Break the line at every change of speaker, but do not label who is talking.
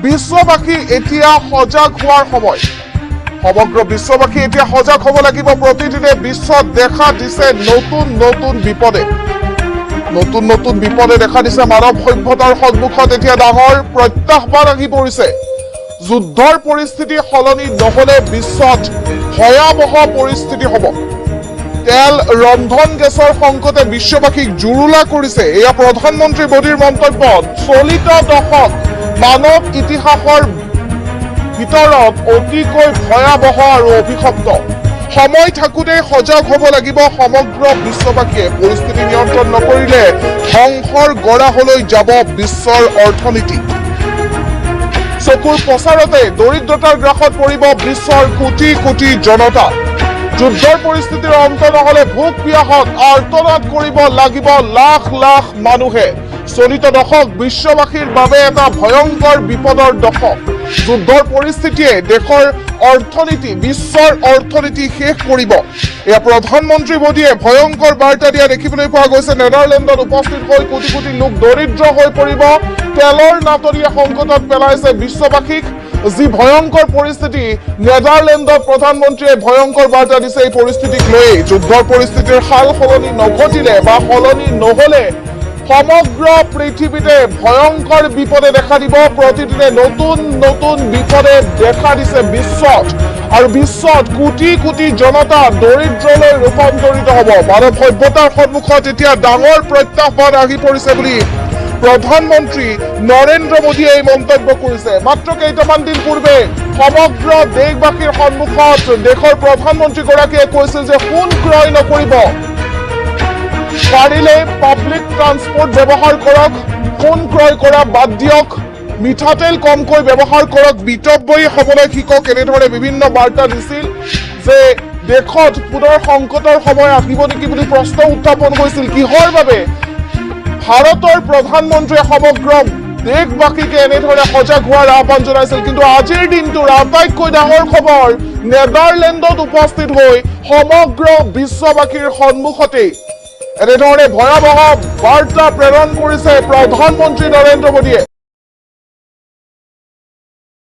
বিশ্ববাসী এতিয়া সজাগ হোৱাৰ সময়। সমগ্ৰ বিশ্ববাসী এতিয়া সজাগ হ'ব লাগিব। প্ৰতিদিনে বিশ্বত দেখা দিছে নতুন নতুন বিপদে। নতুন নতুন বিপদে দেখা দিছে। মানৱ সভ্যতাৰ সন্মুখত এতিয়া ডাঙৰ প্ৰত্যাহ্বান আহি পৰিছে। যুদ্ধৰ পৰিস্থিতি সলনি নহ'লে বিশ্বত ভয়াৱহ পৰিস্থিতি হ'ব। তেল ৰন্ধন গেছৰ সংকটে বিশ্ববাসীক জুৰুলা কৰিছে। এয়া প্ৰধানমন্ত্ৰী মোদীৰ মন্তব্য। চলিত দশক মানৱ ইতিহাসৰ ভিতৰত অতিকৈ ভয়াৱহ আৰু অভিশপ্ত। সময় থাকোঁতে সজাগ হ'ব লাগিব সমগ্ৰ বিশ্ববাসীয়ে। পৰিস্থিতি নিয়ন্ত্ৰণ নকৰিলে ধ্বংসৰ গৰাহলৈ যাব বিশ্বৰ অৰ্থনীতি। চকুৰ প্ৰচাৰতে দৰিদ্ৰতাৰ গ্ৰাসত পৰিব বিশ্বৰ কোটি কোটি জনতা। যুদ্ধৰ পৰিস্থিতিৰ অন্ত নহ'লে ভোক পিয়াহত আৰ্তনাদ কৰিব লাগিব লাখ লাখ মানুহে। চলিত দশক বিশ্ববাসীৰ বাবে এটা ভয়ংকৰ বিপদৰ দশক। যুদ্ধৰ পৰিস্থিতিয়ে দেশৰ অৰ্থনীতি, বিশ্বৰ অৰ্থনীতি শেষ কৰিব। এয়া প্ৰধানমন্ত্ৰী মোদীয়ে ভয়ংকৰ বাৰ্তা দিয়া দেখিবলৈ পোৱা গৈছে। নেদাৰলেণ্ডত উপস্থিত হৈ কোটি কোটি লোক দৰিদ্ৰ হৈ পৰিব। তেলৰ নাটনিয়ে সংকটত পেলাইছে বিশ্ববাসীক। যি ভয়ংকৰ পৰিস্থিতি, নেদাৰলেণ্ডত প্ৰধানমন্ত্ৰীয়ে ভয়ংকৰ বাৰ্তা দিছে। এই পৰিস্থিতিক লৈ যুদ্ধৰ পৰিস্থিতিৰ সাল সলনি নঘটিলে বা সলনি নহ'লে সমগ্ৰ পৃথিৱীতে ভয়ংকৰ বিপদে দেখা দিব। প্ৰতিদিনে নতুন নতুন বিপদে দেখা দিছে বিশ্বত, আৰু বিশ্বত কোটি কোটি জনতা দৰিদ্ৰলৈ ৰূপান্তৰিত হ'ব। মানৱ সভ্যতাৰ সন্মুখত এতিয়া ডাঙৰ প্ৰত্যাহ্বান আহি পৰিছে বুলি প্ৰধানমন্ত্ৰী নৰেন্দ্ৰ মোদীয়ে এই মন্তব্য কৰিছে। মাত্ৰ কেইটামান দিন পূৰ্বে সমগ্ৰ দেশবাসীৰ সন্মুখত দেশৰ প্ৰধানমন্ত্ৰীগৰাকীয়ে কৈছিল যে সোণ ক্ৰয় নকৰিব, পাৰিলে পাব্লিক ট্ৰান্সপৰ্ট ব্যৱহাৰ কৰক, সোণ ক্ৰয় কৰা বাদ দিয়ক, মিঠাতেল কমকৈ ব্যৱহাৰ কৰক, মিতব্যয়ী হ'বলৈ শিকক। এনেধৰণে বিভিন্ন বাৰ্তা দিছিল যে দেশত পুনৰ সংকটৰ সময় আহিব নেকি বুলি প্ৰশ্ন উত্থাপন হৈছিল। কিহৰ বাবে ভাৰতৰ প্ৰধানমন্ত্ৰীয়ে সমগ্ৰ দেশবাসীকে এনেধৰণে সজাগ হোৱাৰ আহ্বান জনাইছিল। কিন্তু আজিৰ দিনটোৰ আটাইতকৈ ডাঙৰ খবৰ, নেদাৰলেণ্ডত উপস্থিত হৈ সমগ্ৰ বিশ্ববাসীৰ সন্মুখতেই এনেধৰণে ভয়াৱহ বাৰ্তা প্ৰেৰণ কৰিছে প্ৰধানমন্ত্ৰী নৰেন্দ্ৰ মোদীয়ে।